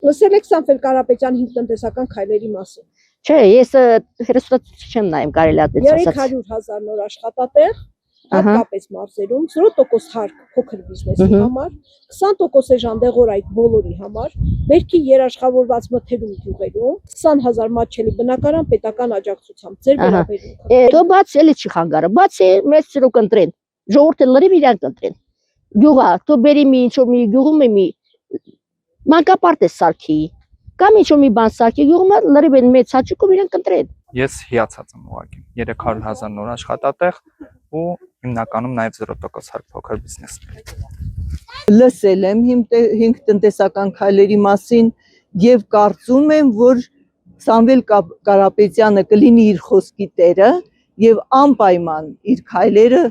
Լսել եք Սամվել Կարապետյանի 5 տնտեսական քայլերի մասին։ Չէ, ես հերոսություն չեմ նայում, կարելի է ասած։ 300,000 նոր աշխատատեղ, հատկապես մարզերում, 0% հարկ փոքր բիզնեսի համար, 20% էժանդեղոր այդ բոլորի համար, Բերքի երաշխավորված մթերում գյուղերում, 20,000 մատչելի բնակարան պետական աջակցությամբ, ձեր վերաբերյալ։ Դո բաց էլի չի խանգարը, բացի մեծ ծրու կընտրեն, ժողովուրդը լրիվ իրան կընտրեն։ Գյուղա, դու բերի մի ինչ-որ մի գյուղում է մի մանկապարտ է սարքի, կամ ինչ-որ մի բան սարքի գյուղում լրիվ են մեծ հաճույքով իրան կընտրեն։ Ես հիացած եմ ուղղակի 300,000 նոր աշխատատեղ ու հիմնականում նաև 0% հարկ փոքր բիզնեսներ։ Լսել եմ 5 տնտեսական քայլերի մասին եւ կարծում եմ, որ Սամվել Կարապետյանը կլինի իր խոսքի տերը եւ անպայման իր քայլերը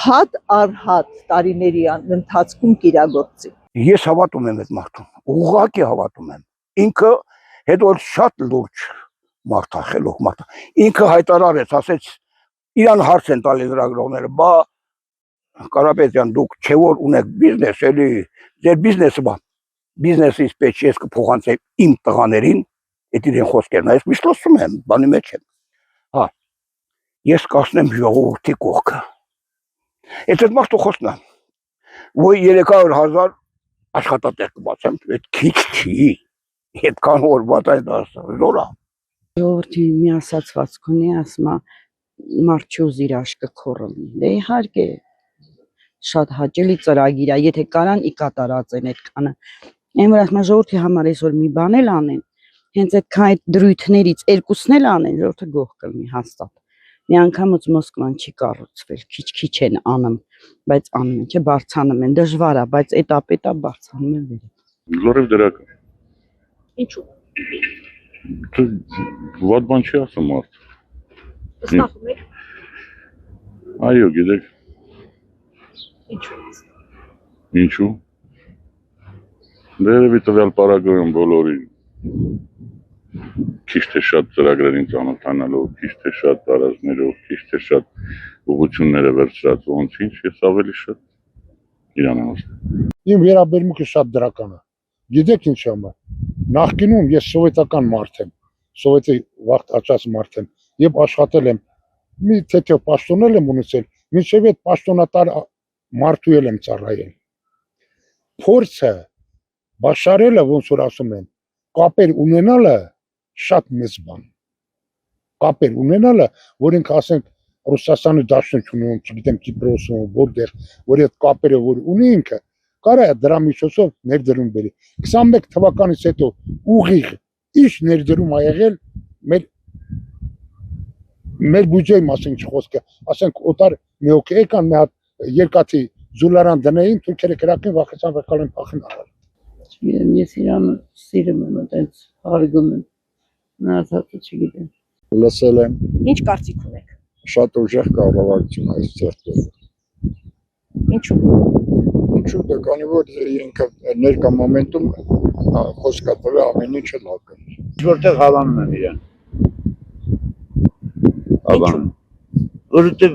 հատ առ հատ տարիների ընթացքում կիրագործի։ Ես հավատում եմ այդ մարդուն, ուղղակի հավատում եմ։ Ինքը հետո շատ լուրջ մարդ է, խելոք մարդ է։ Ինքը հայտարարեց, ասեց իրան հարց են տալի լրագրողները, բա Կարապետյան, դուք չէ որ ունեք բիզնես, էլի ձեր բիզնեսը բա բիզնեսից պետք ես կփոխանցեմ իմ տղաներին, այդ իրեն խոսքերն, ես միշտ լսում եմ, բանի մեջ եմ։ Հա, ես կասնեմ ժողովրդի կողքը։ Այդ մարդու խոսքն է, որ 300,000 աշխատատեղ կբացեմ, այդ քիչ չի, այդքան որ բացայ զորա։ Ժողովրդի մի ասացվածք ունի, ասում է մարդ չուզիր աշկը քորլի։ Դե իհարկե շատ հաճելի ծրագիր է, եթե կարան ի կատարած են այդքանը։ Այն որ ասում ժողովրդի համար այսօր մի բան էլ անեն, հենց այդքան այդ դրույթներից երկուսն էլ անեն, ժողովուրդը գող կլինի հաստատ։ Մի անգամից Մոսկվան չի կառուցվել, քիչ են անում, բայց անում են, չէ, բարձանում են, դժվար է, բայց էտապ բարձանում են վեր։ Լրիվ դրական։ Ինչու՞։ Վատ բան չի ասում մարդ։ Ստախում եք։ Այո, գիտեք։ Ինչու։ Դերևի տվյալ պարագայում բոլորին քիչ թե շատ ծրագրերին ծանոթանալով, քիչ թե շատ տարածներով, քիչ թե շատ ուղղությունները վերցրած ոնց ինչ, ես ավելի շատ իրան հասնում։ Իմ վերաբերմունքը շատ դրական է։ Գիտեք ինչ համար։ Նախկինում ես սովետական մարդ եմ, սովետի վաղ աճած մարդ եմ, եւ աշխատել եմ, մի թեթև պաշտոնել եմ ունեցել, մինչև այդ պաշտոնատար մարդու եմ ծառայել։ Փորձը բաշարելը, ոնց որ ասում են, կապեր ունենալը շատ մեծ բան։ Կապեր ունենալը, որ ինքը ասենք Ռուսաստանի Դաշնությունում, չգիտեմ Կիպրոսում, որտեղ, որ այդ կապերը որ ունի ինքը, կարա է դրա միջոցով ներդրում բերի։ 21 թվականից հետո ուղիղ ինչ ներդրում ա եղել մեր բյուջեի մասին չխոսքը, ասենք օտար մի հոգի եկան մի հատ երկաթի զուլարան դնեին, թուրքերը կրակին վախեցան վեկալ են փախին արել։ Ես իրան սիրում եմ, այդպես հարգում եմ, մնացածը չգիտեմ։ Լսել եմ։ Ինչ կարծիք ունեք։ Շատ ուժեղ կառավարություն այս ձեռքբերում։ Ինչու՞ դա կանի որ ինքը ներկա մոմենտում խոսքա տվել ամեն ինչը լավ կանի։ Որտեղ հավանում եմ իրան։ Հավանում։ Որտեղ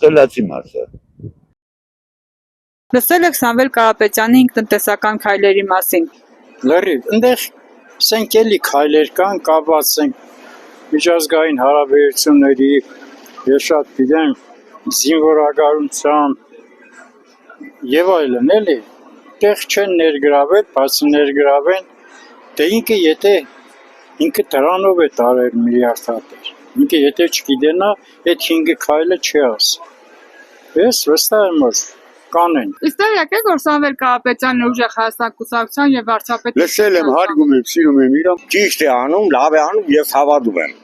խելացի մարդ է։ Լսել եք Սամվել Կարապետյանի 5 տնտեսական քայլերի մասին։ Լրիվ, այնտեղ ասենք էլի քայլեր կան, կապված ենք միջազգային հարաբերությունների, ես շատ գիտեմ, զինվորականության եւ այլն, էլի, տեղ չեն ներգրավել, բացի ներգրավեն, դե ինքը դրանով է տարել միլիարդատեր, ինքը եթե չգիտենա, այդ 5 քայլը չի ասի, ես վստահ եմ, որ կանեն։ Իսկ տեղյակ եք, որ Սամվել Կարապետյանն ուժեղ Հայաստան կուսակցության եւ վարչապետ։ Լսել եմ, հարգում եմ, սիրում եմ իրան, ճիշտ է անում, լավ է անում, ես հավատում եմ։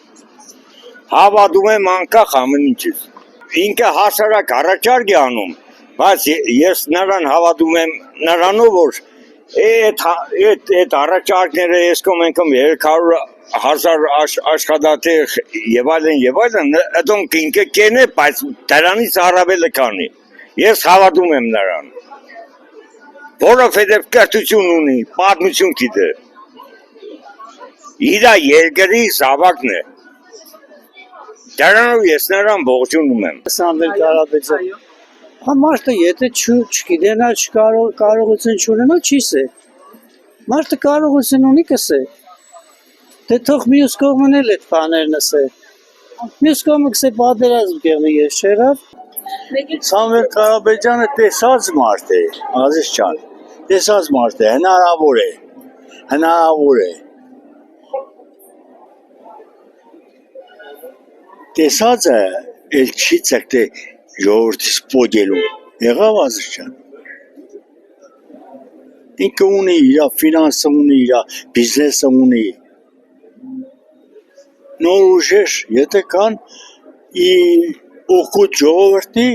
Հավատում եմ անկախ ամեն ինչից։ Ինքը հասարակ առաջարկ է անում, բայց ես նրան հավատում եմ նրանով, որ այդ առաջարկները ես կոմենքում 300,000 աշխատատեղ եւ այլն, դոնք ինքը կենե, բայց դրանից առավելը կանի։ Ես հավատում եմ նրան, որովհետև կրթություն ունի, պատմություն գիտե։ Իր երկրի զավակն է։ Դրանով ես նրան ողջունում եմ։ Սամվել Կարապետյան։ Մարդը եթե չգիտենա, կարողություն չունենա, չի սեր։ Մարդը կարողություն ունի կսե։ Դե թող մյուս կողմն էլ այդ բաներն ասե։ Մյուս կողմը կսե պատերազմ կեղնի ես չերավ։ Սամվել Կարապետյանը տեսած մարդ է, Ազիզ ջան, տեսած մարդ է, հնարավոր է։ Տեսածը էլ չի ցկտե ժողովրդից պոդելու, եղավ Ազիզ ջան։ Ինքը ունի իր ֆինանսը ունի, իր բիզնեսը ունի։ Նոր ուժեր, եթե կան օգուտ ժողովրդի,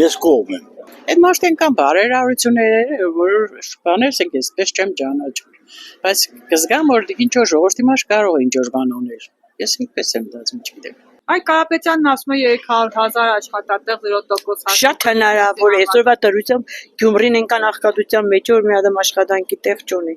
ես կողմ եմ։ Այդ մարդեն կան բարերարությունները, որ բաներս են այսպես չեմ ճանաչում։ Բայց կզգամ, որ ինչ որ ժողովրդի մաս կարող է ինչ որ բան անել։ Ես ինքս եմ դասում, չգիտեմ։ Այ Կարապետյանն ասում է 300,000 աշխատատեղ 0% Շատ հնարավոր է, այսօրվա դրությամբ Գյումրին ենքան աղքատության մեջ որ մի հատ աշխատանքի տեղ չունի։